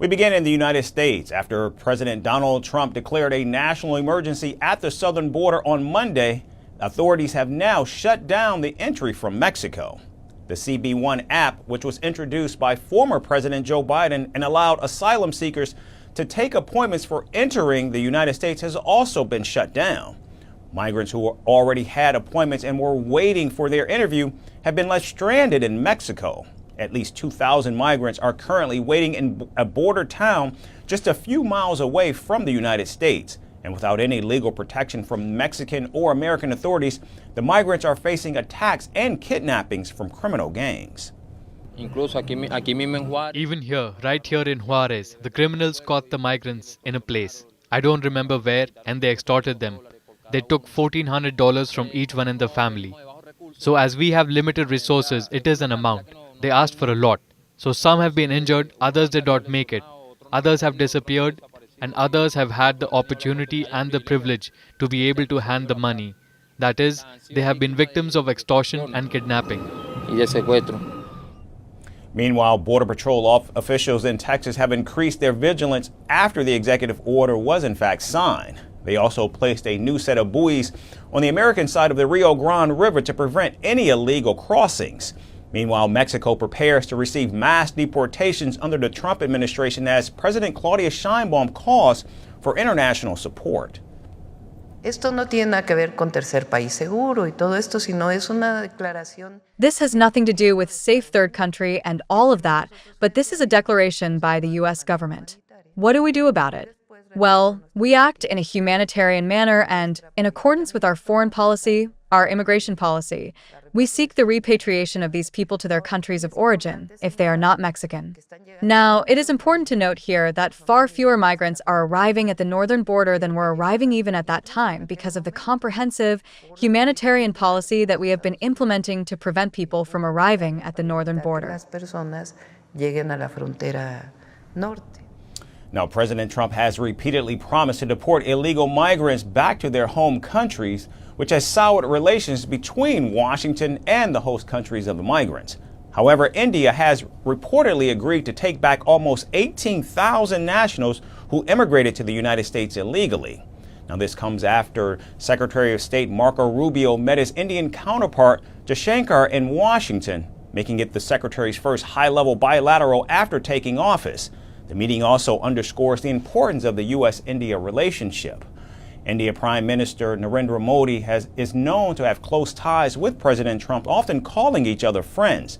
We begin in the United States after President Donald Trump declared a national emergency at the southern border on Monday. Authorities have now shut down the entry from Mexico. The CB1 app, which was introduced by former President Joe Biden and allowed asylum seekers to take appointments for entering the United States, has also been shut down. Migrants who already had appointments and were waiting for their interview have been left stranded in Mexico. At least 2,000 migrants are currently waiting in a border town just a few miles away from the United States. And without any legal protection from Mexican or American authorities, the migrants are facing attacks and kidnappings from criminal gangs. Even here, right here in Juarez, the criminals caught the migrants in a place. I don't remember where, and they extorted them. They took $1,400 from each one in the family. So as we have limited resources, it is an amount. They asked for a lot. So some have been injured, others did not make it. Others have disappeared, and others have had the opportunity and the privilege to be able to hand the money. That is, they have been victims of extortion and kidnapping. Meanwhile, Border Patrol officials in Texas have increased their vigilance after the executive order was in fact signed. They also placed a new set of buoys on the American side of the Rio Grande River to prevent any illegal crossings. Meanwhile, Mexico prepares to receive mass deportations under the Trump administration as President Claudia Sheinbaum calls for international support. Esto no tiene nada que ver con tercer país seguro y todo esto, sino es una declaración. This has nothing to do with safe third country and all of that, but this is a declaration by the U.S. government. What do we do about it? Well, we act in a humanitarian manner and, in accordance with our foreign policy, our immigration policy, we seek the repatriation of these people to their countries of origin, if they are not Mexican. Now, it is important to note here that far fewer migrants are arriving at the northern border than were arriving even at that time because of the comprehensive humanitarian policy that we have been implementing to prevent people from arriving at the northern border. Now, President Trump has repeatedly promised to deport illegal migrants back to their home countries, which has soured relations between Washington and the host countries of the migrants. However, India has reportedly agreed to take back almost 18,000 nationals who immigrated to the United States illegally. Now, this comes after Secretary of State Marco Rubio met his Indian counterpart Jaishankar in Washington, making it the secretary's first high-level bilateral after taking office. The meeting also underscores the importance of the U.S.-India relationship. India Prime Minister Narendra Modi is known to have close ties with President Trump, often calling each other friends.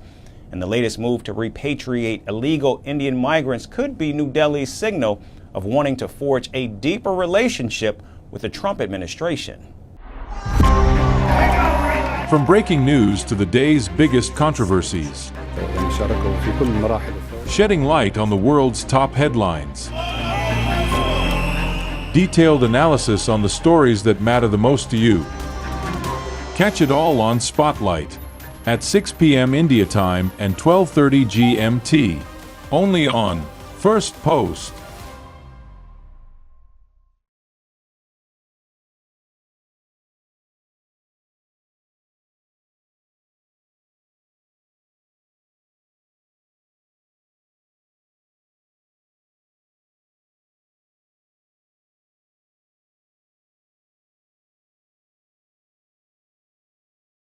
And the latest move to repatriate illegal Indian migrants could be New Delhi's signal of wanting to forge a deeper relationship with the Trump administration. From breaking news to the day's biggest controversies, shedding light on the world's top headlines. Detailed analysis on the stories that matter the most to you. Catch it all on Spotlight at 6 p.m. India time and 12:30 GMT, only on Firstpost.